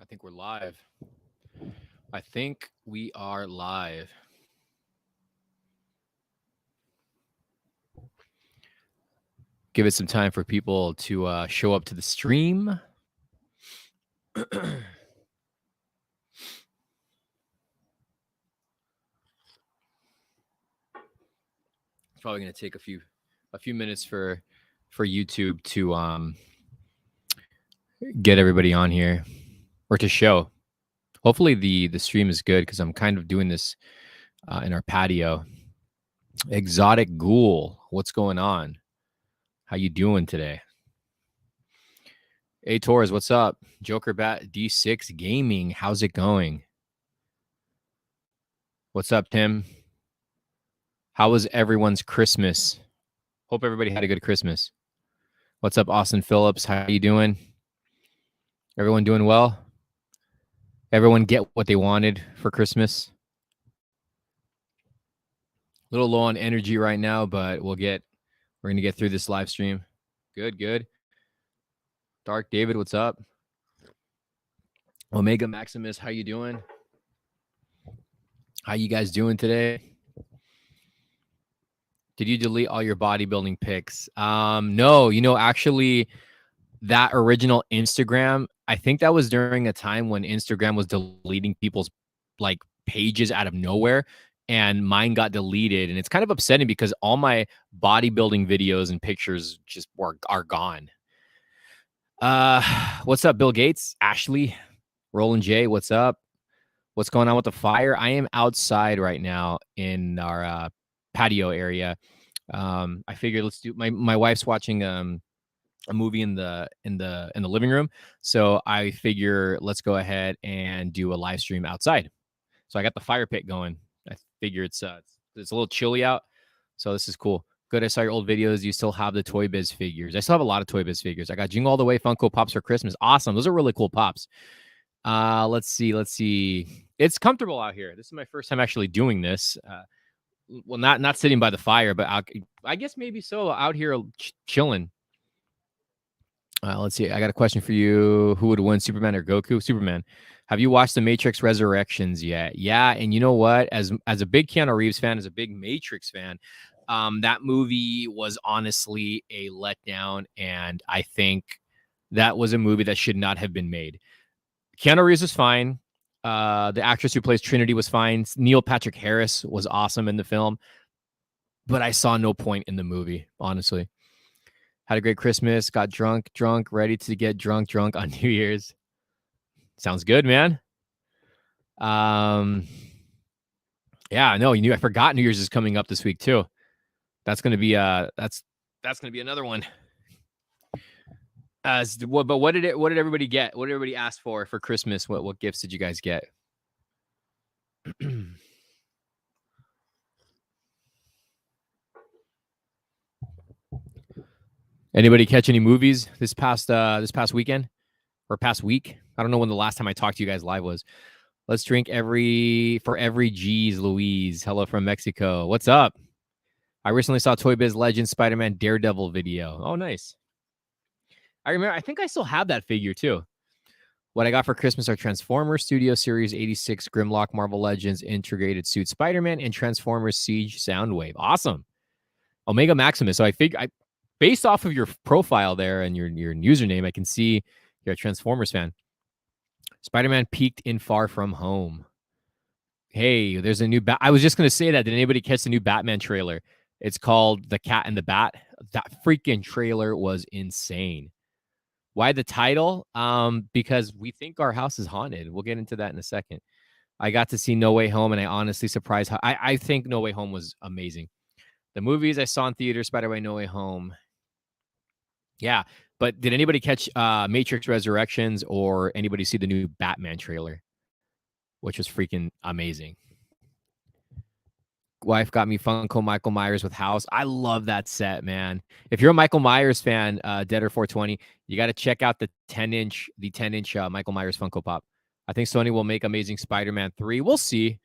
I think we're live. I think we are live. Give it some time for people to show up to the stream. It's probably going to take a few minutes for YouTube to get everybody on here or to show. Hopefully the stream is good because I'm kind of doing this in our patio. Exotic Ghoul, what's going on? How you doing today? Hey Torres, what's up? Joker Bat D6 Gaming, how's it going? What's up, Tim? How was everyone's Christmas? Hope everybody had a good Christmas. What's up, Austin Phillips? How you doing? Everyone doing well? Everyone get what they wanted for Christmas? A little low on energy right now, but we're going to get through this live stream. Good. Dark David, what's up? Omega Maximus, how you doing? How you guys doing today? Did you delete all your bodybuilding pics? No, actually that original Instagram, I think that was during a time when Instagram was deleting people's like pages out of nowhere, and mine got deleted, and it's kind of upsetting because all my bodybuilding videos and pictures just are gone. What's up, Bill Gates? Ashley, Roland J, what's up? What's going on with the fire? I am outside right now in our patio area. I figured let's do my wife's watching a movie in the living room, so I figure let's go ahead and do a live stream outside. So I got the fire pit going. I figure it's a little chilly out, so this is cool. Good. I saw your old videos. You still have the Toy Biz figures. I still have a lot of Toy Biz figures. I got Jingle All the Way Funko Pops for Christmas. Awesome. Those are really cool pops. Let's see. It's comfortable out here. This is my first time actually doing this. Well, not sitting by the fire, but I guess maybe so. Out here chilling. Let's see. I got a question for you. Who would win, Superman or Goku? Superman. Have you watched The Matrix Resurrections yet? Yeah, and you know what? As a big Keanu Reeves fan, as a big Matrix fan, that movie was honestly a letdown, and I think that was a movie that should not have been made. Keanu Reeves was fine. The actress who plays Trinity was fine. Neil Patrick Harris was awesome in the film, but I saw no point in the movie, honestly. Had a great Christmas, got drunk, ready to get drunk on New Year's. Sounds good, man. Yeah, no, I forgot New Year's is coming up this week too. That's gonna be that's gonna be another one. But what did everybody get? What did everybody ask for Christmas? What gifts did you guys get? Anybody catch any movies this past weekend or past week? I don't know when the last time I talked to you guys live was. Let's drink for every G's, Louise. Hello from Mexico. What's up? I recently saw Toy Biz Legends Spider-Man Daredevil video. Oh, nice. I remember. I think I still have that figure too. What I got for Christmas are Transformers Studio Series 86 Grimlock Marvel Legends Integrated Suit Spider-Man and Transformers Siege Soundwave. Awesome. Omega Maximus. So I figure, based off of your profile there and your username, I can see you're a Transformers fan. Spider-Man peaked in Far From Home. Hey, there's a new I was just going to say that. Did anybody catch the new Batman trailer? It's called The Cat and the Bat. That freaking trailer was insane. Why the title? Because we think our house is haunted. We'll get into that in a second. I got to see No Way Home, and I honestly surprised how I think No Way Home was amazing. The movies I saw in theater, Spider-Man No Way Home. Yeah, but did anybody catch Matrix Resurrections or anybody see the new Batman trailer, which was freaking amazing? Wife got me Funko Michael Myers with House. I love that set, man. If you're a Michael Myers fan, Deader 420, you got to check out the 10-inch Michael Myers Funko Pop. I think Sony will make Amazing Spider-Man 3. We'll see.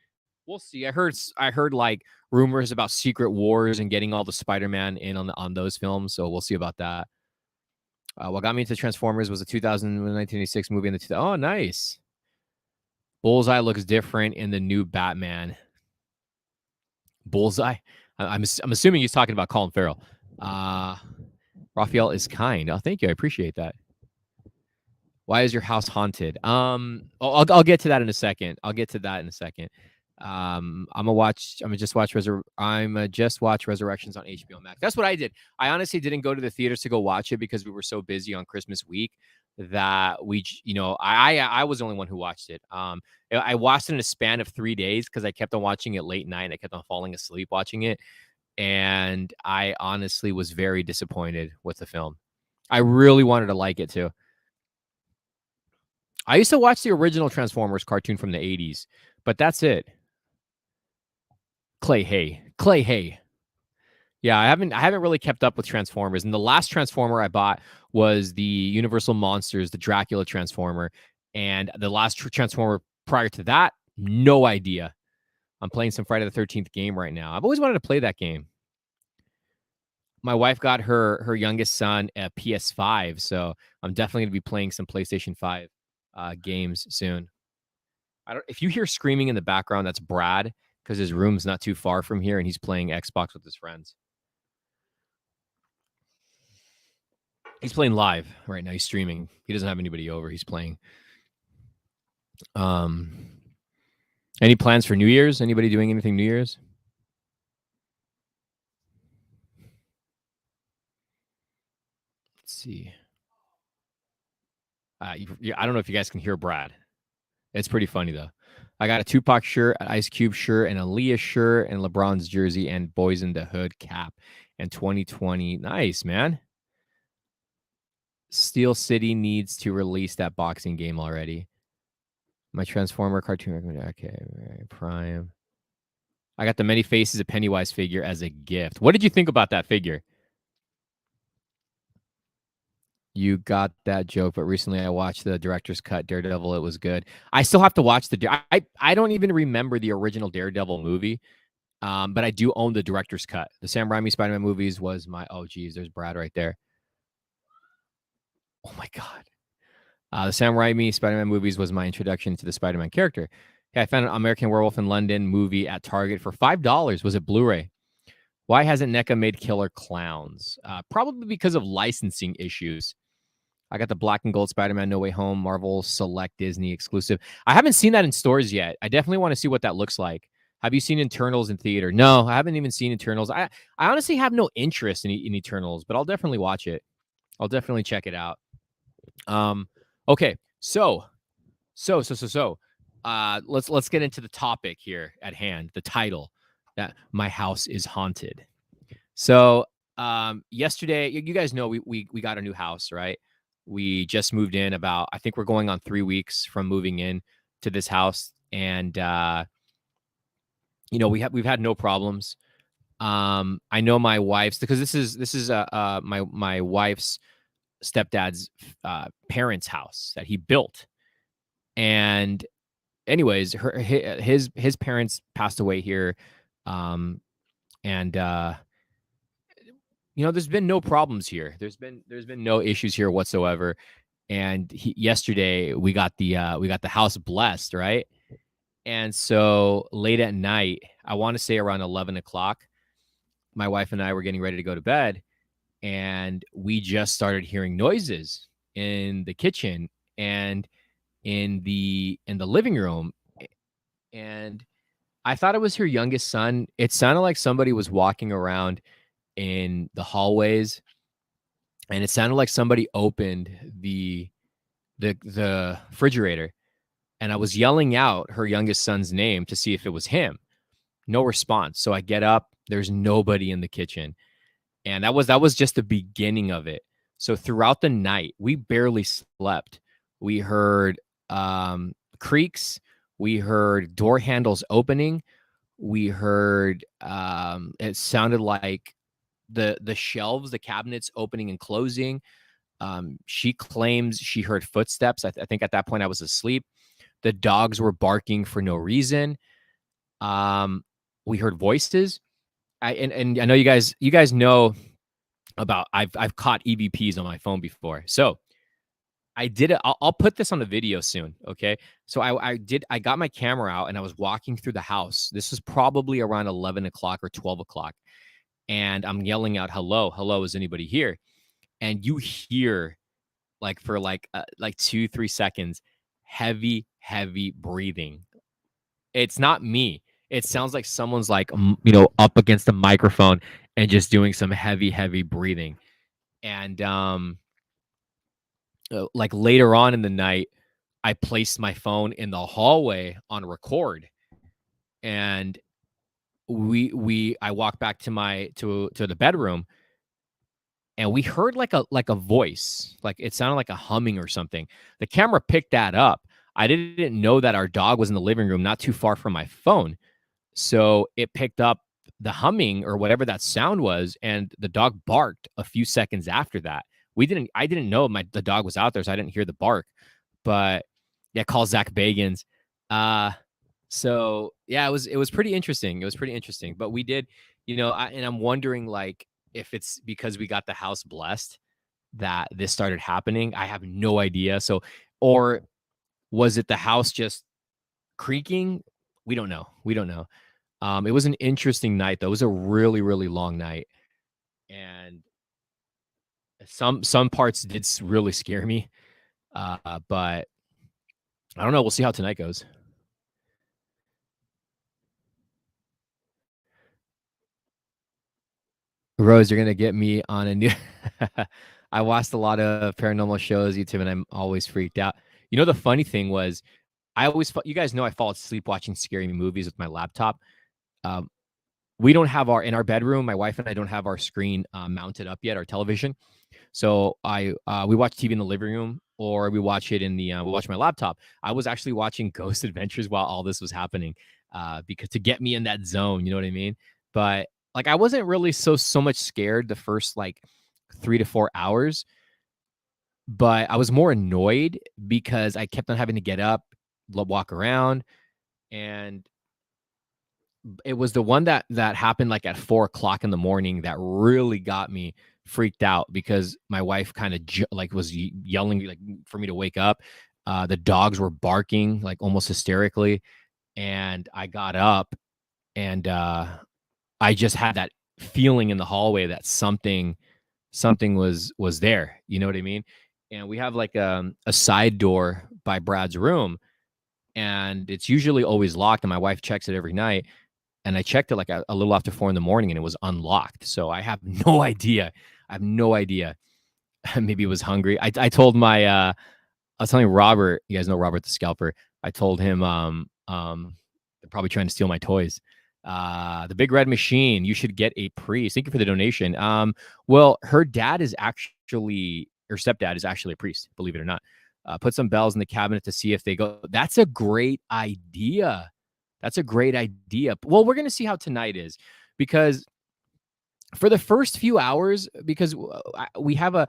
I heard like rumors about Secret Wars and getting all the Spider-Man in on those films, so we'll see about that. What got me into Transformers was a 1986 movie in the. Oh, nice. Bullseye looks different in the new Batman. Bullseye. I'm assuming he's talking about Colin Farrell. Raphael is kind. Oh, thank you. I appreciate that. Why is your house haunted? I'll get to that in a second. I'm gonna just watch Resurrections on HBO Max. That's what I did. I honestly didn't go to the theaters to go watch it because we were so busy on Christmas week that I was the only one who watched it. I watched it in a span of 3 days because I kept on watching it late night. I kept on falling asleep watching it, and I honestly was very disappointed with the film. I really wanted to like it too. I used to watch the original Transformers cartoon from the 80s, but that's it. Clay Hay. Yeah, I haven't really kept up with Transformers. And the last Transformer I bought was the Universal Monsters, the Dracula Transformer. And the last Transformer prior to that, no idea. I'm playing some Friday the 13th game right now. I've always wanted to play that game. My wife got her youngest son a PS5, so I'm definitely going to be playing some PlayStation 5 games soon. If you hear screaming in the background, that's Brad because his room's not too far from here and he's playing Xbox with his friends. He's playing live right now. He's streaming. He doesn't have anybody over. He's playing. Any plans for New Year's? Anybody doing anything New Year's? Let's see. I don't know if you guys can hear Brad. It's pretty funny though. I got a Tupac shirt, an Ice Cube shirt, and a Leah shirt, and LeBron's jersey, and Boys in the Hood cap. And 2020, nice man. Steel City needs to release that boxing game already. My Transformer cartoon recommendation. Okay, Prime. I got the Many Faces of Pennywise figure as a gift. What did you think about that figure? You got that joke, but recently I watched the director's cut Daredevil. It was good. I still have to watch I don't even remember the original Daredevil movie, but I do own the director's cut. The Sam Raimi Spider-Man movies was my, oh geez, there's Brad right there. Oh my God. The Sam Raimi Spider-Man movies was my introduction to the Spider-Man character. Okay, I found an American Werewolf in London movie at Target for $5. Was it Blu-ray? Why hasn't NECA made Killer Clowns? Probably because of licensing issues. I got the black and gold Spider-Man No Way Home, Marvel Select Disney exclusive. I haven't seen that in stores yet. I definitely want to see what that looks like. Have you seen Eternals in theater? No, I haven't even seen Eternals. I honestly have no interest in Eternals, but I'll definitely watch it. I'll definitely check it out. Okay, so let's get into the topic here at hand. The title, that my house is haunted. So yesterday, you guys know we got a new house, right? We just moved in I think we're going on 3 weeks from moving in to this house, and we've had no problems. I know my wife's, because this is my wife's stepdad's parents' house that he built, and anyways, his parents passed away here, and there's been no problems here. There's been no issues here whatsoever. And yesterday we got the house blessed, right? And so late at night, I want to say around 11 o'clock, my wife and I were getting ready to go to bed, and we just started hearing noises in the kitchen and in the living room. And I thought it was her youngest son. It sounded like somebody was walking around in the hallways, and it sounded like somebody opened the refrigerator, and I was yelling out her youngest son's name to see if it was him. No response. So I get up, there's nobody in the kitchen. And that was just the beginning of it. So throughout the night, we barely slept. We heard creaks, we heard door handles opening, we heard it sounded like the shelves, the cabinets opening and closing. She claims she heard footsteps. I think at that point I was asleep. The dogs were barking for no reason. We heard voices. And I know you guys know about I've caught EVPs on my phone before. So I did it. I'll put this on a video soon. Okay. So I got my camera out and I was walking through the house. This was probably around 11 o'clock or 12 o'clock. And I'm yelling out, hello, hello, is anybody here? And you hear like for like 2, 3 seconds, heavy breathing. It's not me. It sounds like someone's like, up against the microphone and just doing some heavy breathing. And like later on in the night, I placed my phone in the hallway on record, and I walked back to my to the bedroom, and we heard like a voice, like it sounded like a humming or something. The camera picked that up. I didn't know that our dog was in the living room, not too far from my phone. So it picked up the humming or whatever that sound was, and the dog barked a few seconds after that. I didn't know the dog was out there, so I didn't hear the bark. But yeah, call Zach Bagans. Uh, so yeah, it was pretty interesting. It was pretty interesting. But we did, and I'm wondering like if it's because we got the house blessed that this started happening. I have no idea. So, or was it the house just creaking? We don't know. We don't know. It was an interesting night though. It was a really long night, and some parts did really scare me. But I don't know. We'll see how tonight goes. Rose, you're gonna get me on a new. I watched a lot of paranormal shows, YouTube, and I'm always freaked out. The funny thing was, you guys know I fall asleep watching scary movies with my laptop. Um, we don't have in our bedroom. My wife and I don't have our screen mounted up yet, our television. So we watch TV in the living room, or we watch it we watch my laptop. I was actually watching Ghost Adventures while all this was happening, because to get me in that zone, you know what I mean? But like I wasn't really so much scared the first like 3 to 4 hours, but I was more annoyed because I kept on having to get up, walk around, and it was the one that happened like at 4 o'clock in the morning that really got me freaked out because my wife kind of like was yelling like for me to wake up. The dogs were barking like almost hysterically, and I got up, and I just had that feeling in the hallway that something was there. You know what I mean? And we have like a side door by Brad's room, and it's usually always locked. And my wife checks it every night. And I checked it like a little after 4 in the morning, and it was unlocked. So I have no idea. I have no idea. Maybe it was hungry. I told I was telling Robert, you guys know Robert the scalper. I told him, they're probably trying to steal my toys. The Big Red Machine, you should get a priest. Thank you for the donation. Well, her stepdad is actually a priest, believe it or not. Put some bells in the cabinet to see if they go. That's a great idea. That's a great idea. Well, we're going to see how tonight is, because for the first few hours, because we have a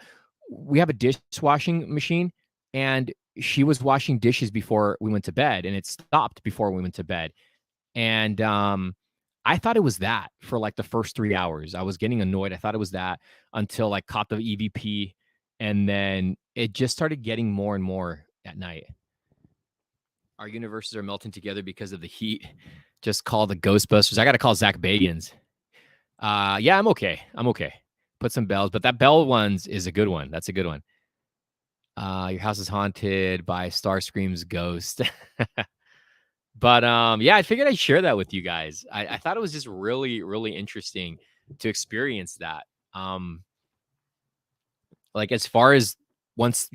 dishwashing machine, and she was washing dishes before we went to bed, and it stopped before we went to bed. And I thought it was that for like the first 3 hours. I was getting annoyed. I thought it was that until I caught the EVP, and then it just started getting more and more at night. Our universes are melting together because of the heat. Just call the Ghostbusters. I got to call Zach Bagans. Yeah, I'm okay. I'm okay. Put some bells, but that bell one's is a good one. That's a good one. Your house is haunted by Starscream's ghost. But yeah, I figured I'd share that with you guys. I thought it was just really interesting to experience that. Like as far as once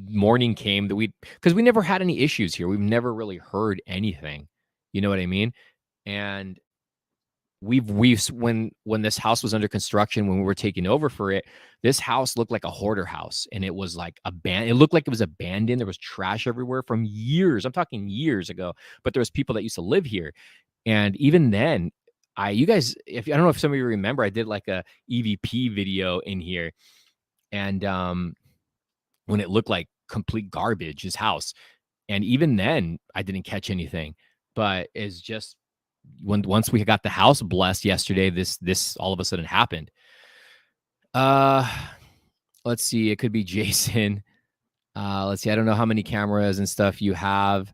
morning came, because we never had any issues here. We've never really heard anything. You know what I mean? And we've when this house was under construction, when we were taking over for it, this house looked like a hoarder house, and it was like it looked like it was abandoned. There was trash everywhere from years. I'm talking years ago, but there was people that used to live here. And even then, you guys, I don't know if some of you remember, I did like a EVP video in here, and when it looked like complete garbage, his house. And even then, I didn't catch anything. But it's just once we got the house blessed yesterday, this all of a sudden happened. Let's see. It could be Jason. Let's see. I don't know how many cameras and stuff you have.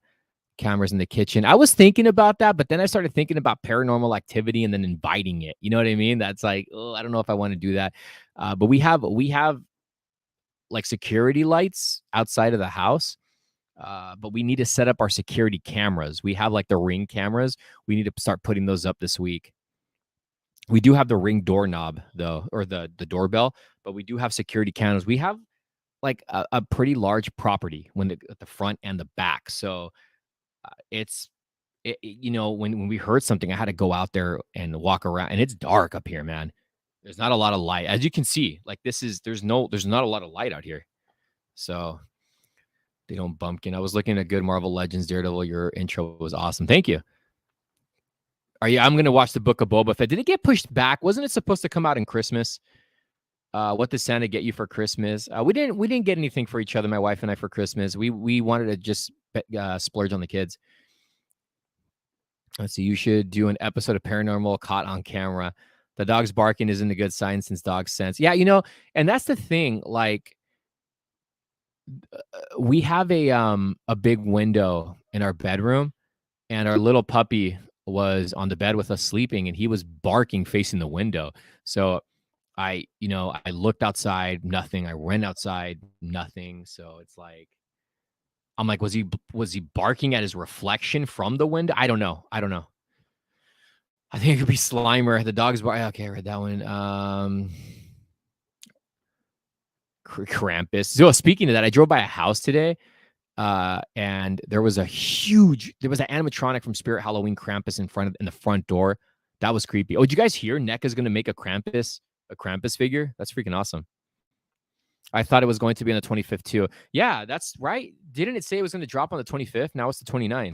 Cameras in the kitchen. I was thinking about that, but then I started thinking about paranormal activity and then inviting it. You know what I mean? That's like, oh, I don't know if I want to do that. But we have like security lights outside of the house. But we need to set up our security cameras. We have like the Ring cameras. We need to start putting those up this week. We do have the Ring doorknob though, or the doorbell, but we do have security cameras. We have like a pretty large property at the front and the back. So it's when we heard something, I had to go out there and walk around, and it's dark up here, man. There's not a lot of light, as you can see. Like there's not a lot of light out here. So they don't bumpkin. I was looking at good Marvel Legends Daredevil. Your intro was awesome. Thank you. I'm gonna watch the Book of Boba Fett. Did it get pushed back? Wasn't it supposed to come out in Christmas? What did Santa get you for Christmas? We didn't get anything for each other, my wife and I, for Christmas. We wanted to just splurge on the kids. Let's see. You should do an episode of Paranormal caught on camera. The dog's barking isn't a good sign since dogs sense. Yeah, and that's the thing. Like, we have a big window in our bedroom, and our little puppy was on the bed with us sleeping, and he was barking facing the window. So I looked outside, nothing. I went outside, nothing. So it's like, I'm like, was he barking at his reflection from the window? I don't know. I think it could be Slimer. The dog's barking. Okay, I read that one. Krampus. So speaking of that, I drove by a house today, and there was an animatronic from Spirit Halloween Krampus in the front door. That was creepy. Oh, did you guys hear NECA's going to make a Krampus figure? That's freaking awesome. I thought it was going to be on the 25th too. Yeah, that's right. Didn't it say it was going to drop on the 25th? Now it's the 29th.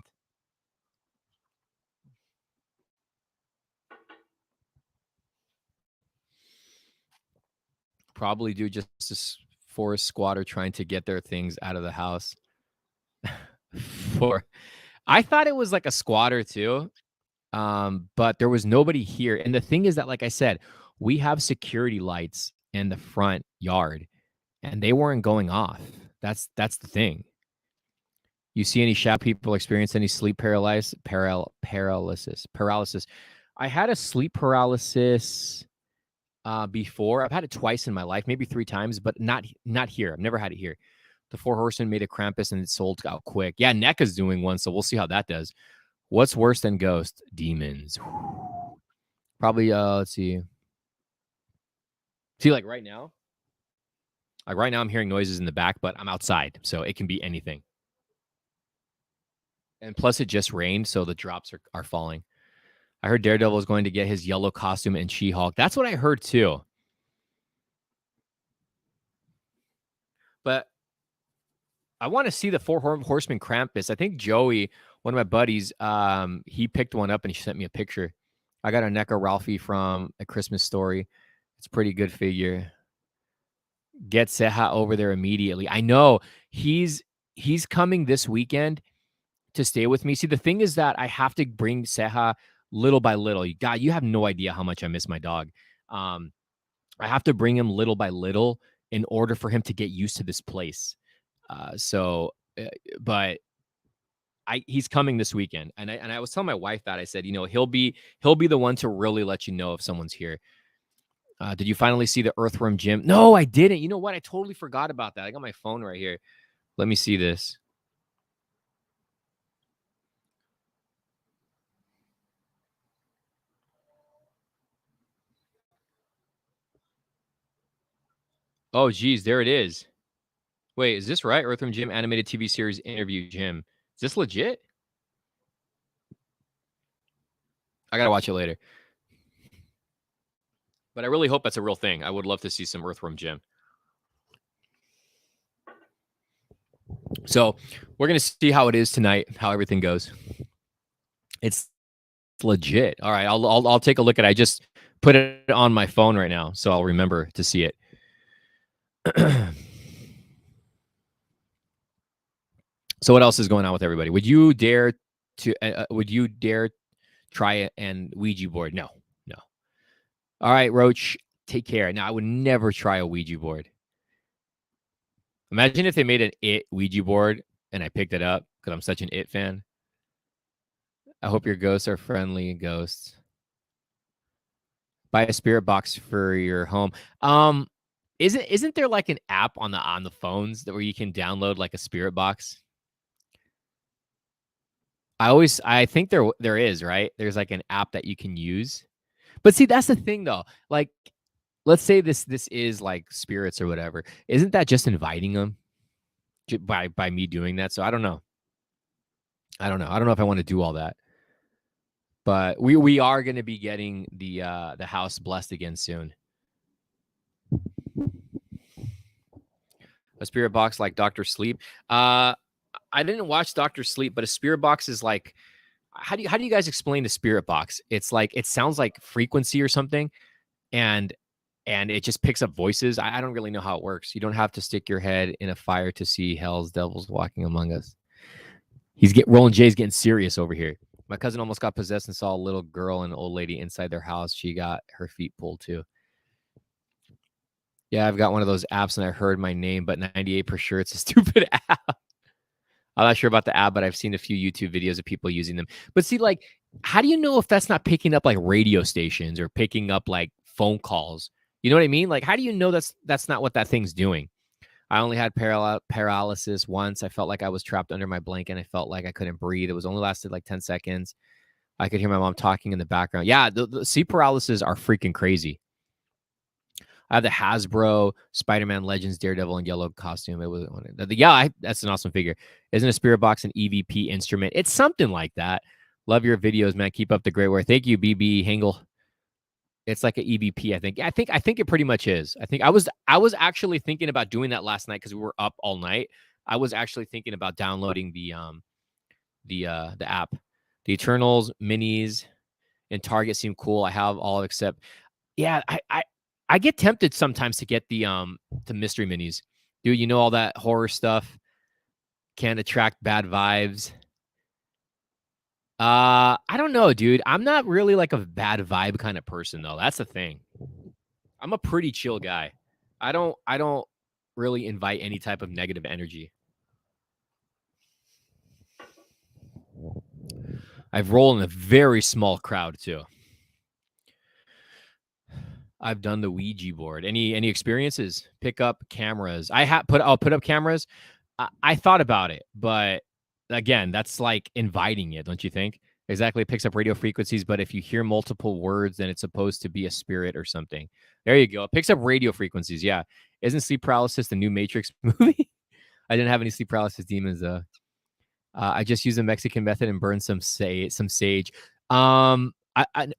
Probably do just this forest squatter trying to get their things out of the house. I thought it was like a squatter too. But there was nobody here. And the thing is that, like I said, we have security lights in the front yard, and they weren't going off. That's the thing. You see any shadow people experience any sleep paralysis? Paralysis. I had a sleep paralysis before. I've had it twice in my life, maybe 3 times, but not here. I've never had it here. The 4 Horsemen made a Krampus and it sold out quick. Yeah, NECA's doing one, so we'll see how that does. What's worse than ghosts? Demons. Probably, let's see. See, like right now, I'm hearing noises in the back, but I'm outside, so it can be anything. And plus, it just rained, so the drops are falling. I heard Daredevil is going to get his yellow costume in She-Hulk. That's what I heard too. But I want to see the 4 Horsemen Krampus. I think Joey, one of my buddies, he picked one up and he sent me a picture. I got a NECA Ralphie from A Christmas Story. It's a pretty good figure. Get Seha over there immediately. I know he's coming this weekend to stay with me. See, the thing is that I have to bring Seha little by little. You have no idea how much I miss my dog. I have to bring him little by little in order for him to get used to this place. But he's coming this weekend, and I was telling my wife that I said, he'll be the one to really let you know if someone's here. Did you finally see the Earthworm Jim? No, I didn't. You know what? I totally forgot about that. I got my phone right here. Let me see this. Oh, geez, there it is. Wait, is this right? Earthworm Jim animated TV series interview Jim. Is this legit? I gotta watch it later. But I really hope that's a real thing. I would love to see some Earthworm Jim. So we're gonna see how it is tonight, how everything goes. It's legit. All right, I'll take a look at it. I just put it on my phone right now, so I'll remember to see it. So what else is going on with everybody? Would you dare try it and Ouija board? No. All right, Roach. take care. Now, I would never try a Ouija board. Imagine if they made an It Ouija board and I picked it up because I'm such an It fan. I hope your ghosts are friendly ghosts. Buy a spirit box for your home. Isn't there like an app on the phones that where you can download like a spirit box? I think there is, right? There's like an app that you can use. But see, that's the thing though. Like, let's say this is like spirits or whatever. Isn't that just inviting them by me doing that? So I don't know. I don't know. I don't know if I want to do all that. But we are going to be getting the house blessed again soon. A spirit box like Doctor Sleep. I didn't watch Doctor Sleep, but a spirit box is like, how do you guys explain the spirit box? It's like, it sounds like frequency or something, and it just picks up voices. I don't really know how it works. You don't have to stick your head in a fire to see hell's devils walking among us. Roland J's getting serious over here. My cousin almost got possessed and saw a little girl and an old lady inside their house. She got her feet pulled too. Yeah, I've got one of those apps and I heard my name, but 98 for sure it's a stupid app. I'm not sure about the app, but I've seen a few YouTube videos of people using them. But see, like, how do you know if that's not picking up like radio stations or picking up like phone calls? You know what I mean? Like, how do you know that's not what that thing's doing? I only had paralysis once. I felt like I was trapped under my blanket and I felt like I couldn't breathe. It was only lasted like 10 seconds. I could hear my mom talking in the background. Yeah, the sleep paralysis are freaking crazy. I have the Hasbro Spider-Man Legends Daredevil in yellow costume. It was that's an awesome figure. Isn't a spirit box an EVP instrument? It's something like that. Love your videos, man. Keep up the great work. Thank you, BB Hengel. It's like an EVP, I think. Yeah, I think it pretty much is. I think I was actually thinking about doing that last night because we were up all night. I was actually thinking about downloading the app. The Eternals minis and Target seem cool. I have all except yeah, I get tempted sometimes to get the mystery minis. Dude, you know all that horror stuff can attract bad vibes. I don't know, dude. I'm not really like a bad vibe kind of person though. That's the thing. I'm a pretty chill guy. I don't really invite any type of negative energy. I've rolled in a very small crowd too. I've done the Ouija board. Any experiences? Pick up cameras. I'll put up cameras. I thought about it, but again, that's like inviting it, don't you think? Exactly. It picks up radio frequencies, but if you hear multiple words, then it's supposed to be a spirit or something. There you go. It picks up radio frequencies. Yeah. Isn't sleep paralysis the new Matrix movie? I didn't have any sleep paralysis demons. I just used the Mexican method and burned some sage. An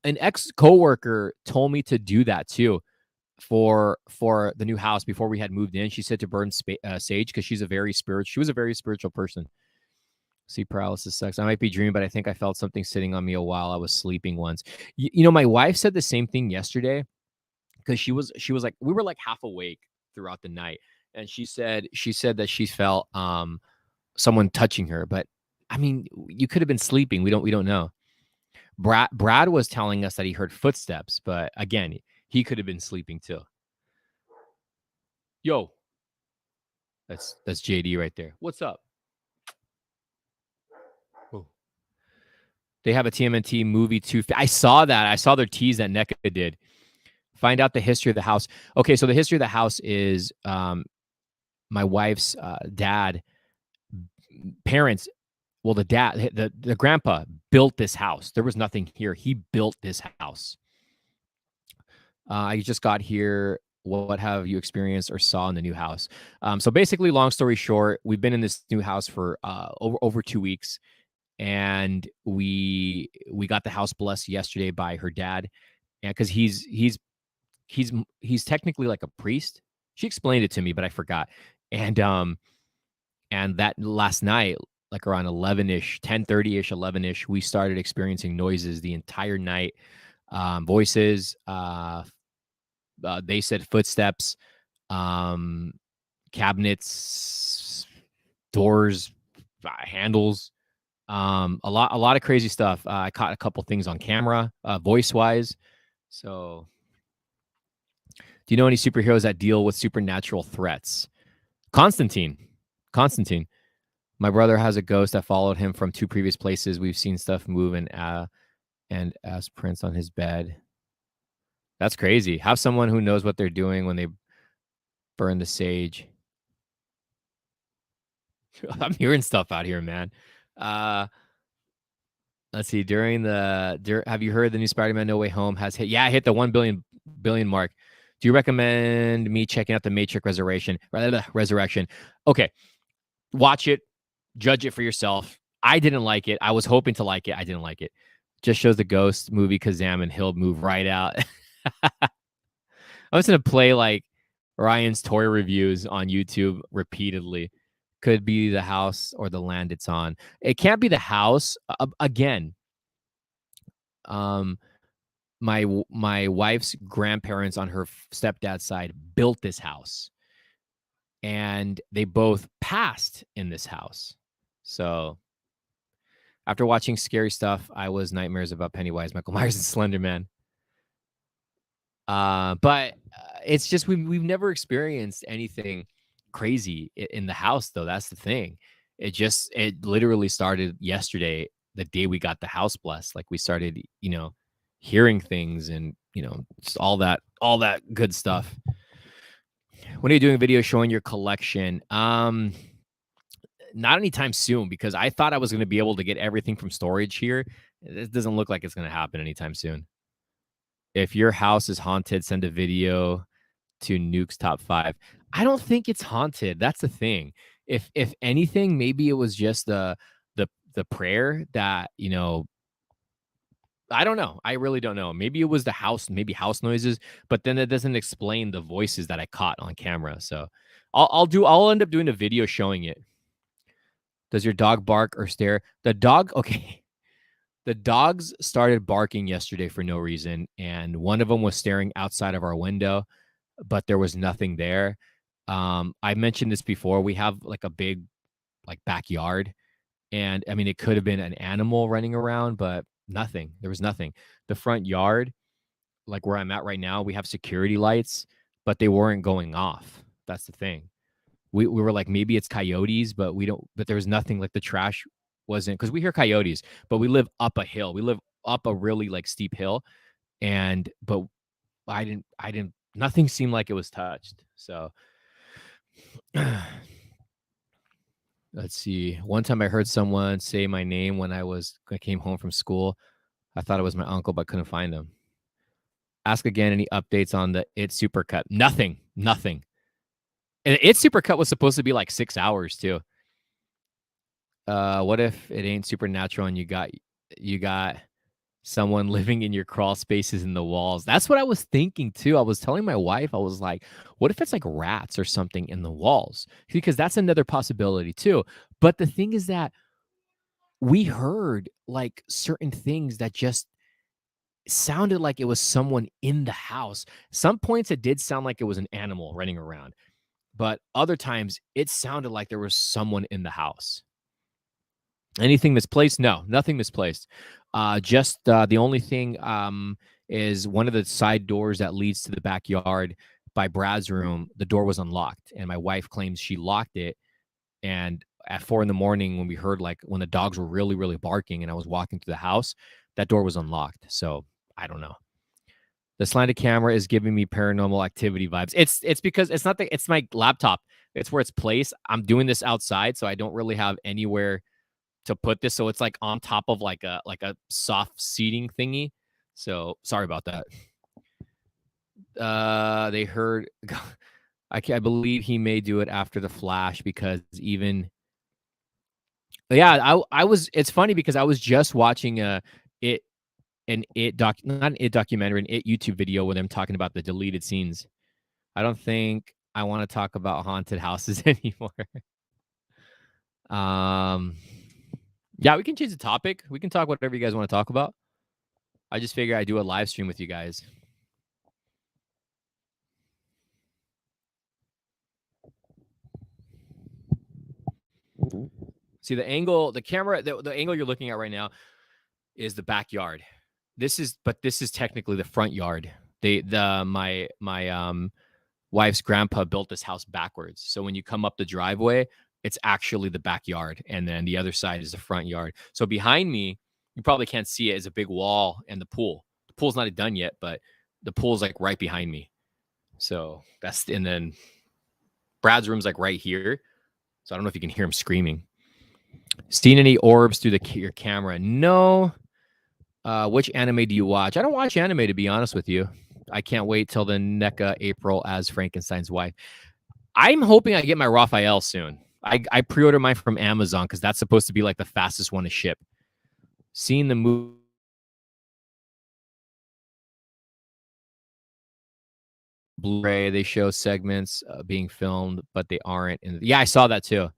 ex coworker told me to do that too for the new house before we had moved in. She said to burn sage because she was a very spiritual person. Sleep paralysis sucks. I might be dreaming, but I think I felt something sitting on me a while I was sleeping once. You know, my wife said the same thing yesterday because she was like, we were like half awake throughout the night, and she said that she felt someone touching her, but I mean, you could have been sleeping. We don't know. Brad was telling us that he heard footsteps, but again, he could have been sleeping too. Yo, that's JD right there. What's up? Oh. They have a TMNT movie too. I saw that. I saw their tease that NECA did. Find out the history of the house. Okay, so the history of the house is my wife's dad, parents. Well, the grandpa built this house. There was nothing here. He built this house. I just got here. What have you experienced or saw in the new house? So basically, long story short, we've been in this new house for over 2 weeks, and we got the house blessed yesterday by her dad, and because he's technically like a priest. She explained it to me, but I forgot. And that last night, like around 11ish, 10:30ish, 11ish, we started experiencing noises the entire night. Voices. They said footsteps, cabinets, doors, handles, a lot of crazy stuff. I caught a couple things on camera, voice wise. So Do you know any superheroes that deal with supernatural threats? Constantine. Constantine. My brother has a ghost that followed him from 2 previous places. We've seen stuff move and as prints on his bed. That's crazy. Have someone who knows what they're doing when they burn the sage. I'm hearing stuff out here, man. Uh, let's see. Have you heard the new Spider-Man No Way Home has hit? Yeah, I hit the 1 billion mark. Do you recommend me checking out the Matrix Resurrection? Okay, watch it, judge it for yourself. I didn't like it. I was hoping to like it. I didn't like it. Just shows the ghost movie Kazam and he'll move right out. I'm just gonna play like Ryan's toy reviews on YouTube repeatedly. Could be the house or the land it's on. It can't be the house. Again, um, my wife's grandparents on her stepdad's side built this house, and they both passed in this house. So after watching scary stuff, I was nightmares about Pennywise, Michael Myers, and Slender Man. But it's just we've never experienced anything crazy in the house, though. That's the thing. It literally started yesterday, the day we got the house blessed. Like we started, hearing things and just all that good stuff. When are you doing a video showing your collection? Not anytime soon, because I thought I was going to be able to get everything from storage here. It doesn't look like it's going to happen anytime soon. If your house is haunted, send a video to Nuke's top 5. I don't think it's haunted. That's the thing. If anything, maybe it was just the prayer that, I don't know. I really don't know. Maybe it was the house, maybe house noises, but then it doesn't explain the voices that I caught on camera. So I'll end up doing a video showing it. Does your dog bark or stare? The dog, okay. The dogs started barking yesterday for no reason, and one of them was staring outside of our window, but there was nothing there. I mentioned this before. We have like a big backyard, and I mean it could have been an animal running around, but nothing. There was nothing. The front yard, like where I'm at right now, we have security lights, but they weren't going off. That's the thing. We were like, maybe it's coyotes, but we don't. But there was nothing. Like the trash wasn't, because we hear coyotes, but we live up a hill. We live up a really steep hill, but I didn't. Nothing seemed like it was touched. So let's see. One time I heard someone say my name when I came home from school. I thought it was my uncle, but couldn't find him. Ask again any updates on the It Supercut. Nothing. And It Supercut was supposed to be like 6 hours too. What if it ain't supernatural and you got someone living in your crawl spaces in the walls? That's what I was thinking too. I was telling my wife, I was like, what if it's like rats or something in the walls? Because that's another possibility too. But the thing is that we heard like certain things that just sounded like it was someone in the house. Some points it did sound like it was an animal running around, but other times it sounded like there was someone in the house. Anything misplaced? No, nothing misplaced. Just the only thing is one of the side doors that leads to the backyard by Brad's room. The door was unlocked, and my wife claims she locked it. And at 4 a.m, when we heard when the dogs were really, really barking, and I was walking through the house, that door was unlocked. So I don't know. The slanted camera is giving me Paranormal Activity vibes. It's because it's my laptop. It's where it's placed. I'm doing this outside, so I don't really have anywhere to put this, so it's like on top of like a soft seating thingy. So sorry about that. They heard I believe he may do it after the Flash, because even I was, it's funny because I was just watching not an It documentary, an It YouTube video with them talking about the deleted scenes. I don't think I want to talk about haunted houses anymore. Yeah, we can change the topic. We can talk whatever you guys want to talk about. I just figure I do a live stream with you guys. See the angle, the camera, the angle you're looking at right now is the backyard. This is technically the front yard. My wife's grandpa built this house backwards. So when you come up the driveway, it's actually the backyard, and then the other side is the front yard. So behind me, you probably can't see it, is a big wall and the pool. The pool's not done yet, but the pool's like right behind me. So that's and then Brad's room's like right here. So I don't know if you can hear him screaming. Seen any orbs through your camera? No. Which anime do you watch? I don't watch anime, to be honest with you. I can't wait till the NECA April as Frankenstein's wife. I'm hoping I get my Raphael soon. I pre-order mine from Amazon because that's supposed to be like the fastest one to ship. Seeing the movie Blu-ray, they show segments being filmed, but they aren't. Yeah, I saw that too.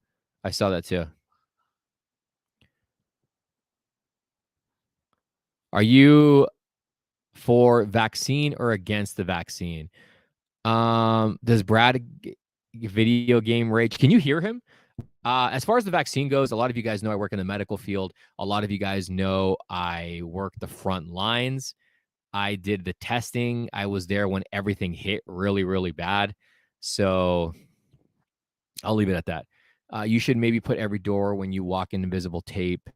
Are you for vaccine or against the vaccine? Does Brad video game rage? Can you hear him? As far as the vaccine goes, a lot of you guys know I work in the medical field. A lot of you guys know I work the front lines. I did the testing. I was there when everything hit really, really bad. So I'll leave it at that. You should maybe put every door when you walk in invisible tape.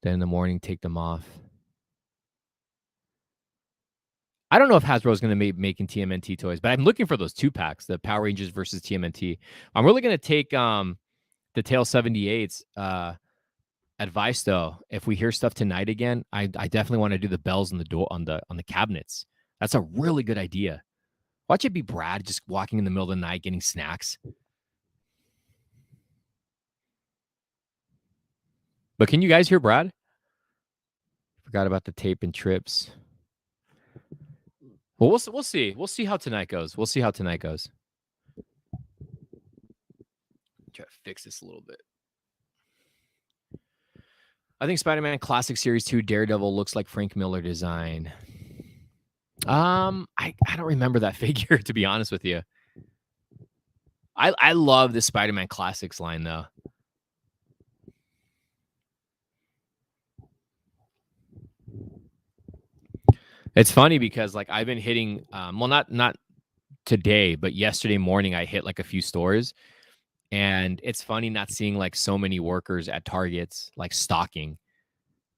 Then in the morning, take them off. I don't know if Hasbro is going to be making TMNT toys, but I'm looking for those 2-packs, the Power Rangers versus TMNT. I'm really going to take the Tail 78's advice though. If we hear stuff tonight again, I definitely want to do the bells on the door on the cabinets. That's a really good idea. Watch it be Brad just walking in the middle of the night getting snacks. But can you guys hear Brad? Forgot about the tape and trips. Well, we'll see. We'll see how tonight goes. Try to fix this a little bit. I think Spider-Man Classic Series 2 Daredevil looks like Frank Miller design. I don't remember that figure, to be honest with you. I love the Spider-Man Classics line though. It's funny because like I've been hitting well not today, but yesterday morning I hit like a few stores, and it's funny not seeing like so many workers at Targets like stocking.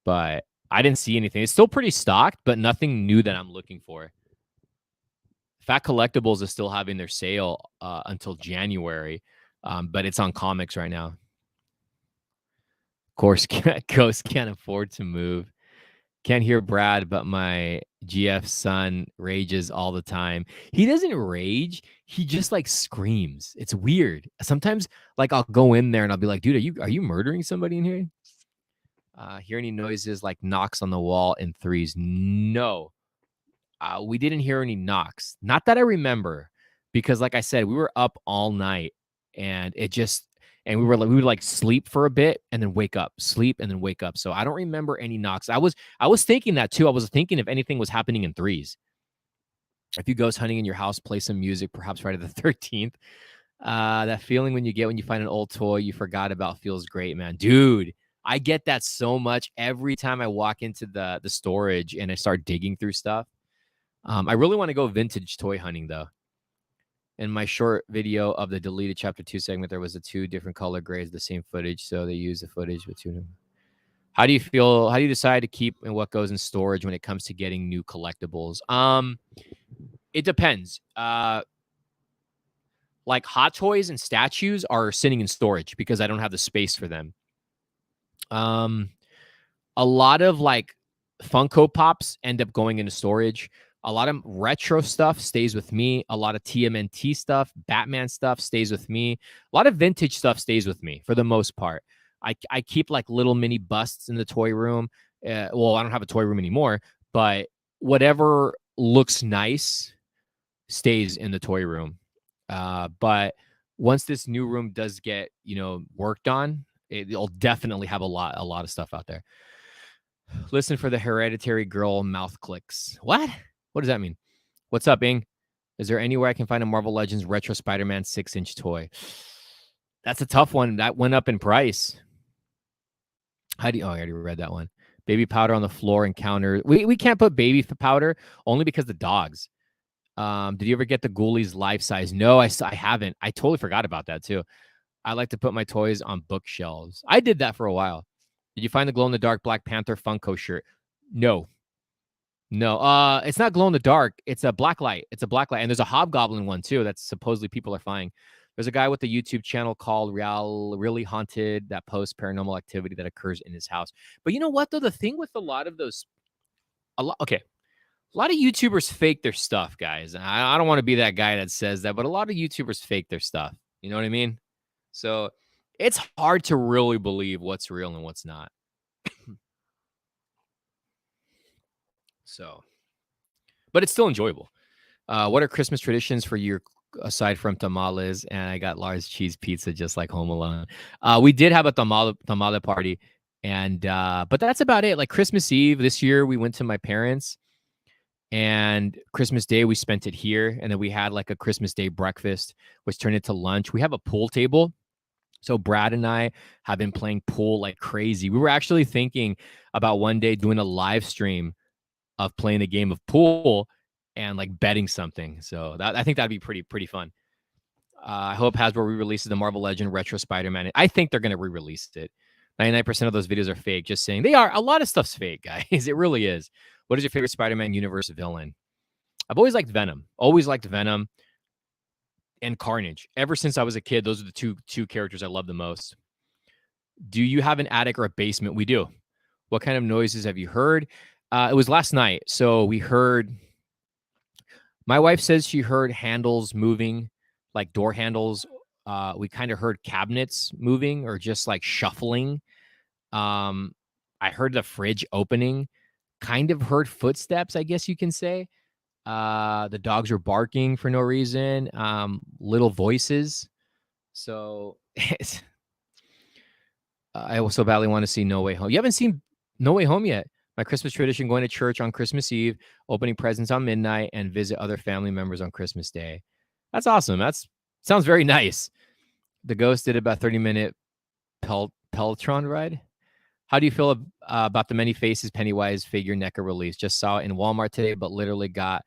But I didn't see anything. It's still pretty stocked, but nothing new that I'm looking for. Fat Collectibles is still having their sale until January, but it's on comics right now. Of course, Ghost can't afford to move. Can't hear Brad, but my GF son rages all the time. He doesn't rage. He just like screams. It's weird. Sometimes like I'll go in there and I'll be like, dude, are you murdering somebody in here? Hear any noises like knocks on the wall in threes? No. We didn't hear any knocks. Not that I remember, because like I said, we were up all night and we would like sleep for a bit and then wake up, sleep and then wake up. So I don't remember any knocks. I was thinking that too. I was thinking if anything was happening in threes. If you ghost hunting in your house, play some music, perhaps Friday the 13th. That feeling when you find an old toy you forgot about feels great, man. Dude, I get that so much every time I walk into the storage and I start digging through stuff. I really want to go vintage toy hunting though. In my short video of the deleted chapter 2 segment, there was a 2 different color grades of the same footage, so they use the footage with 2. How do you feel? How do you decide to keep and what goes in storage when it comes to getting new collectibles? It depends. Like Hot Toys and statues are sitting in storage because I don't have the space for them. A lot of like Funko Pops end up going into storage. A lot of retro stuff stays with me. A lot of TMNT stuff, Batman stuff stays with me. A lot of vintage stuff stays with me for the most part. I keep like little mini busts in the toy room. Well, I don't have a toy room anymore, but whatever looks nice stays in the toy room. But once this new room does get, worked on, it'll definitely have a lot of stuff out there. Listen for the hereditary girl mouth clicks. What? What does that mean? What's up, Ing? Is there anywhere I can find a Marvel Legends Retro Spider-Man 6-inch toy? That's a tough one. That went up in price. How do you, oh, I already read that one. Baby powder on the floor encounter. We can't put baby powder only because the dogs. Did you ever get the Ghoulies life size? No, I haven't. I totally forgot about that too. I like to put my toys on bookshelves. I did that for a while. Did you find the glow in the dark Black Panther Funko shirt? No, no. It's not glow in the dark. It's a black light. It's a black light, and there's a Hobgoblin one too. That's supposedly people are finding. There's a guy with a YouTube channel called Really Haunted that posts paranormal activity that occurs in his house. But you know what though? The thing with a lot of those, okay, a lot of YouTubers fake their stuff, guys. I don't want to be that guy that says that, but a lot of YouTubers fake their stuff. You know what I mean? So it's hard to really believe what's real and what's not. So, but it's still enjoyable. What are Christmas traditions for you aside from tamales? And I got large cheese pizza, just like Home Alone. We did have a tamale party, and but that's about it. Like Christmas Eve this year, we went to my parents, and Christmas Day we spent it here, and then we had like a Christmas Day breakfast, which turned into lunch. We have a pool table. So Brad and I have been playing pool like crazy. We were actually thinking about one day doing a live stream of playing a game of pool and like betting something. So I think that'd be pretty fun. I hope Hasbro re-releases the Marvel Legend Retro Spider-Man. I think they're gonna re-release it. 99% of those videos are fake. Just saying they are. A lot of stuff's fake, guys. It really is. What is your favorite Spider-Man universe villain? I've always liked Venom. Always liked Venom and Carnage. Ever since I was a kid, those are the two characters I love the most. Do you have an attic or a basement? We do. What kind of noises have you heard? It was last night. So we heard, my wife says she heard handles moving, like door handles. We kind of heard cabinets moving or just like shuffling. I heard the fridge opening, kind of heard footsteps, I guess you can say. The dogs were barking for no reason, little voices. So I also badly want to see No Way Home. You haven't seen No Way Home yet. My Christmas tradition: going to church on Christmas Eve, opening presents on midnight, and visit other family members on Christmas Day. That's awesome. That's sounds very nice. The Ghost did about 30-minute Peltron ride. How do you feel about the many faces Pennywise figure NECA release? Just saw it in Walmart today, but literally got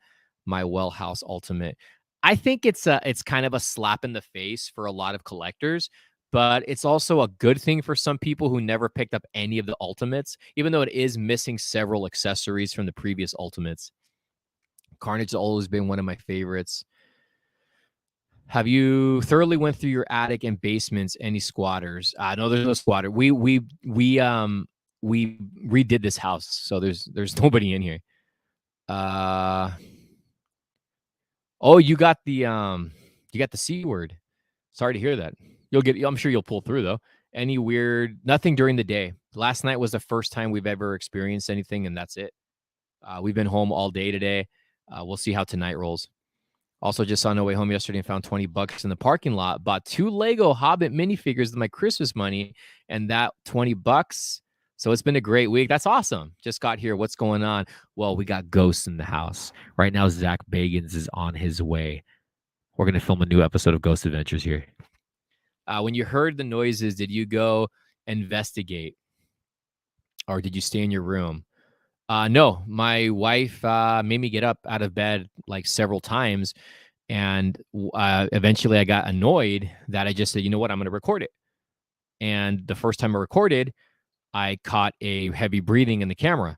my Well House Ultimate. I think it's kind of a slap in the face for a lot of collectors, but it's also a good thing for some people who never picked up any of the Ultimates, even though it is missing several accessories from the previous Ultimates. Carnage has always been one of my favorites. Have you thoroughly went through your attic and basements? Any squatters? No, there's no squatter. We redid this house, so there's nobody in here. Oh, you got the C word. Sorry to hear that. I'm sure you'll pull through though. Any weird? Nothing during the day. Last night was the first time we've ever experienced anything, and that's it. We've been home all day today. We'll see how tonight rolls. Also, just saw No Way Home yesterday and found $20 in the parking lot. Bought 2 Lego Hobbit minifigures with my Christmas money, and that $20. So it's been a great week. That's awesome. Just got here. What's going on? Well, we got ghosts in the house right now. Zach Bagans is on his way. We're gonna film a new episode of Ghost Adventures here. When you heard the noises, did you go investigate, or did you stay in your room? No, my wife made me get up out of bed like several times. And eventually I got annoyed that I just said, you know what, I'm going to record it. And the first time I recorded, I caught a heavy breathing in the camera.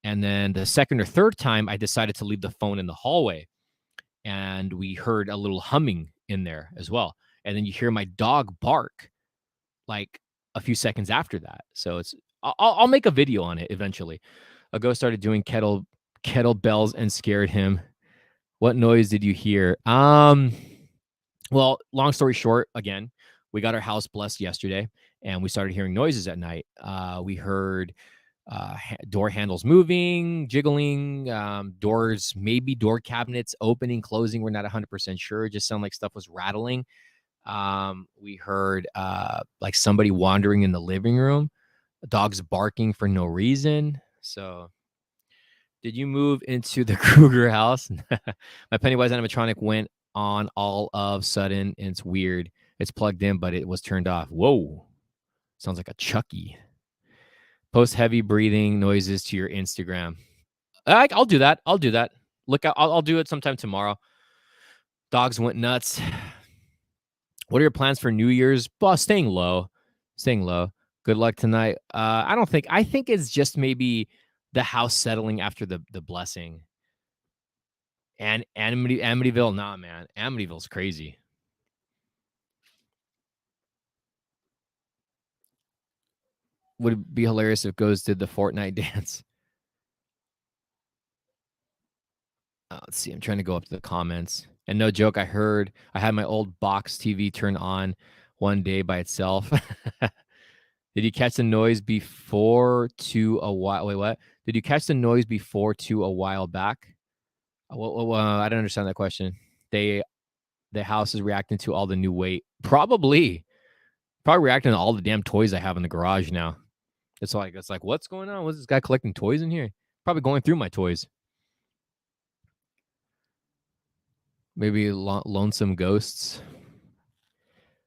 And then the second or third time, I decided to leave the phone in the hallway. And we heard a little humming in there as well. And then you hear my dog bark like a few seconds after that. So I'll make a video on it eventually. A ghost started doing kettlebells and scared him. What noise did you hear? Well, long story short, again, we got our house blessed yesterday, and we started hearing noises at night. We heard door handles moving, jiggling, doors, maybe door cabinets opening, closing. We're not 100% sure. It just sounded like stuff was rattling. We heard like somebody wandering in the living room, dogs barking for no reason. So, did you move into the Kruger house? My Pennywise animatronic went on all of a sudden, and it's weird. It's plugged in, but it was turned off. Whoa. Sounds like a Chucky. Post heavy breathing noises to your Instagram. I'll do that. I'll do that. Look, I'll do it sometime tomorrow. Dogs went nuts. What are your plans for New Year's? Well, staying low. Staying low. Good luck tonight. I don't think. I think it's just maybe the house settling after the blessing. And Amityville, nah, man. Amityville's crazy. Would it be hilarious if Ghost did the Fortnite dance? Let's see. I'm trying to go up to the comments. And no joke, I had my old box TV turn on one day by itself. Did you catch the noise before to a while? Wait, what? Did you catch the noise before to a while back? I don't understand that question. The house is reacting to all the new weight. Probably reacting to all the damn toys I have in the garage now. It's like what's going on? What's this guy collecting toys in here? Probably going through my toys. Maybe lonesome ghosts.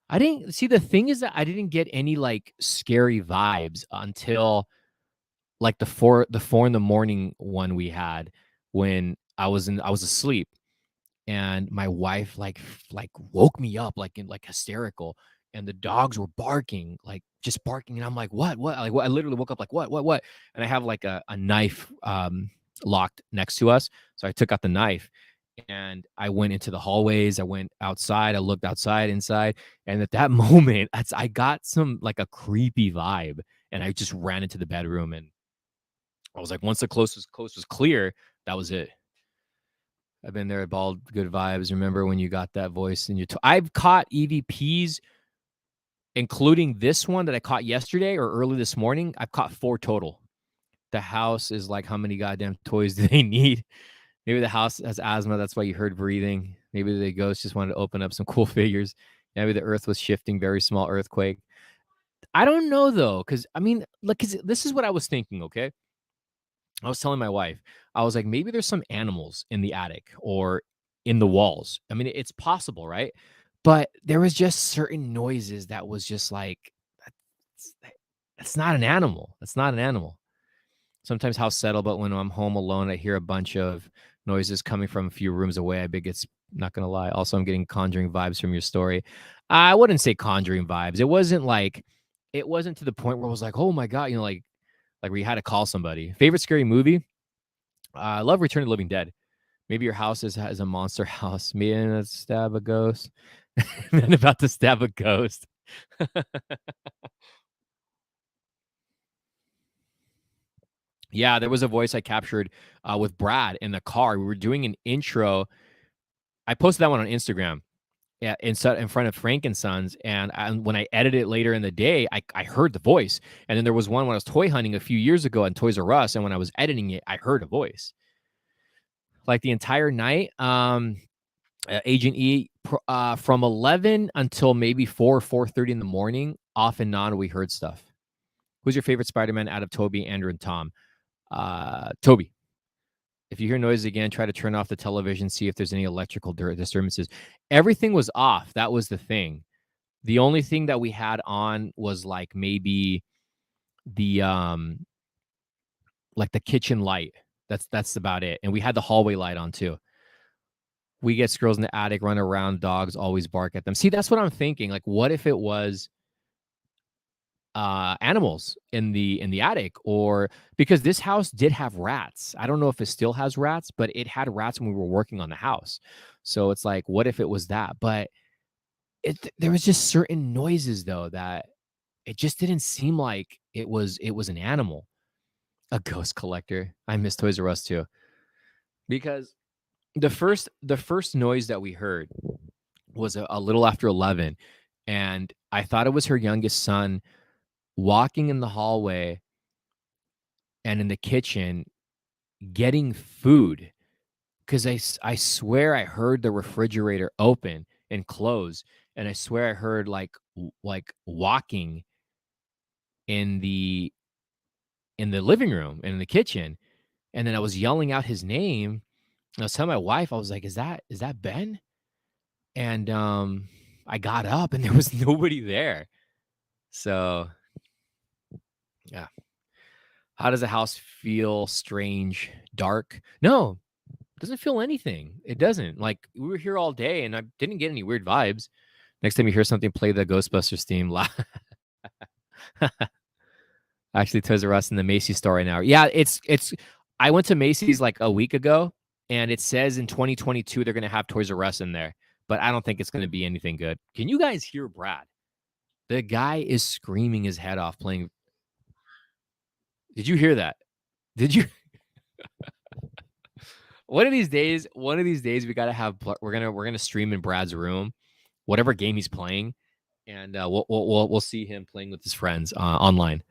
I didn't see. The thing is that I didn't get any like scary vibes until like the four in the morning one we had when I was asleep and my wife like woke me up like in like hysterical and the dogs were barking like just barking and I'm like what like what I literally woke up like what and I have like a knife locked next to us, so I took out the knife and I went into the hallways. I went outside. I looked outside, inside, and at that moment, I got some like a creepy vibe, and I just ran into the bedroom. And I was like, once the coast was clear, that was it. I've been there, bald, good vibes. Remember when you got that voice in your? I've caught EVPs, including this one that I caught yesterday or early this morning. I've caught 4 total. The house is like, how many goddamn toys do they need? Maybe the house has asthma. That's why you heard breathing. Maybe the ghost just wanted to open up some cool figures. Maybe the earth was shifting, very small earthquake. I don't know though, because I mean, look, this is what I was thinking. Okay, I was telling my wife, I was like, maybe there's some animals in the attic or in the walls. I mean, it's possible, right? But there was just certain noises that was just like, that's, that's not an animal. That's not an animal. Sometimes house settle, but when I'm home alone, I hear a bunch of noises coming from a few rooms away. I think it's not gonna lie. Also, I'm getting conjuring vibes from your story. I wouldn't say conjuring vibes. It wasn't to the point where I was like, oh my god, like where you had to call somebody. Favorite scary movie? I love Return of the Living Dead. Maybe your house has a monster house. Me and a stab a ghost. Man about to stab a ghost. Yeah, there was a voice I captured with Brad in the car. We were doing an intro. I posted that one on Instagram. Yeah, in front of Frank and Sons, and when I edited it later in the day, I heard the voice. And then there was one when I was toy hunting a few years ago on Toys R Us, and when I was editing it, I heard a voice like the entire night. Agent E, from 11 until maybe 4:30 in the morning, off and on, we heard stuff. Who's your favorite Spider-Man out of Toby, Andrew, and Tom? Toby. If you hear noise again, try to turn off the television, see if there's any electrical disturbances. Everything was off. That was the thing. The only thing that we had on was like maybe the like the kitchen light. That's about it. And we had the hallway light on too. We get squirrels in the attic, run around, dogs always bark at them. See, that's what I'm thinking. Like, what if it was animals in the attic? Or because this house did have rats. I don't know if it still has rats, but it had rats when we were working on the house. So it's like, what if it was that? But there was just certain noises though that it just didn't seem like it was an animal. A ghost collector. I miss Toys R Us too. Because the first noise that we heard was a little after 11, and I thought it was her youngest son walking in the hallway and in the kitchen getting food, because I swear I heard the refrigerator open and close, and I swear I heard like walking in the living room and in the kitchen, and then I was yelling out his name. And I was telling my wife, I was like, "Is that Ben?" And I got up and there was nobody there. So yeah, How does a house feel? Strange, dark? No, it doesn't feel anything. It doesn't. Like we were here all day and I didn't get any weird vibes. Next time you hear something, play the Ghostbusters theme. Actually, Toys R Us in the Macy's store right now. Yeah, it's. I went to Macy's like a week ago, and it says in 2022 they're gonna have Toys R Us in there, but I don't think it's gonna be anything good. Can you guys hear Brad? The guy is screaming his head off playing. Did you hear that? Did you? One of these days, we gotta have. We're gonna stream in Brad's room, whatever game he's playing, and we'll see him playing with his friends online.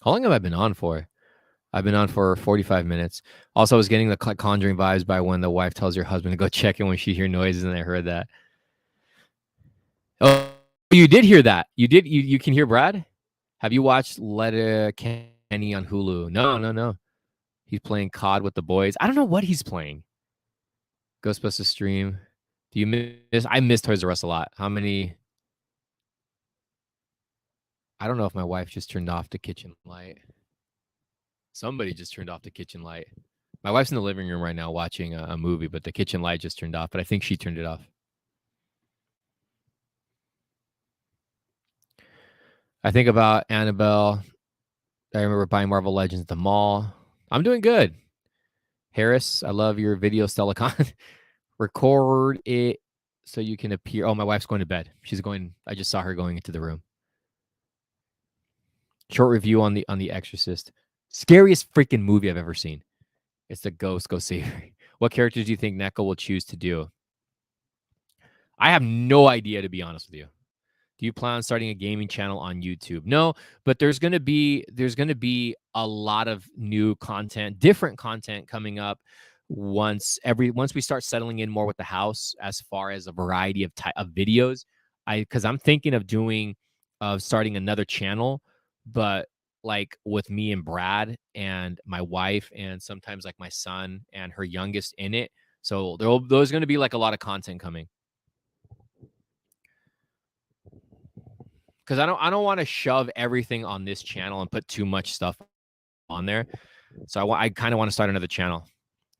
How long have I been on for? I've been on for 45 minutes. Also, I was getting the Conjuring vibes by when the wife tells her husband to go check in when she hear noises, and I heard that. Oh, you did hear that. You did. You can hear Brad. Have you watched Kenny on Hulu? No. He's playing COD with the boys. I don't know what he's playing. Ghostbusters stream. Do you miss? I miss Toys R Us a lot. How many? I don't know if my wife just turned off the kitchen light. Somebody just turned off the kitchen light. My wife's in the living room right now watching a movie, but the kitchen light just turned off. But I think she turned it off. I think about Annabelle. I remember buying Marvel Legends at the mall. I'm doing good. Harris, I love your video, Stellacon. Record it so you can appear. Oh, my wife's going to bed. She's going. I just saw her going into the room. Short review on the Exorcist. Scariest freaking movie I've ever seen. It's the Ghost Savior. What characters do you think Neko will choose to do? I have no idea, to be honest with you. Do you plan on starting a gaming channel on YouTube? No, but there's gonna be a lot of new content, different content coming up once we start settling in more with the house as far as a variety of videos. Because I'm thinking of starting another channel, but like with me and Brad and my wife and sometimes like my son and her youngest in it. So there's going to be like a lot of content coming. Because I don't want to shove everything on this channel and put too much stuff on there. So I kind of want to start another channel.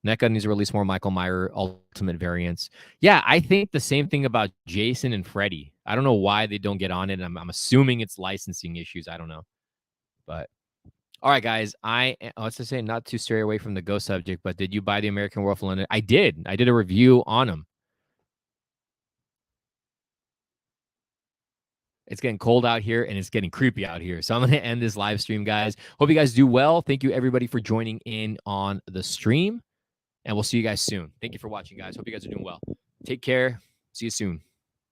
NECA needs to release more Michael Myers Ultimate variants. Yeah, I think the same thing about Jason and Freddy. I don't know why they don't get on it. I'm assuming it's licensing issues. I don't know. But all right, guys. Let's just say not to stray away from the ghost subject, but did you buy the American Werewolf in London? I did. I did a review on them. It's getting cold out here and it's getting creepy out here. So I'm going to end this live stream, guys. Hope you guys do well. Thank you, everybody, for joining in on the stream. And we'll see you guys soon. Thank you for watching, guys. Hope you guys are doing well. Take care. See you soon.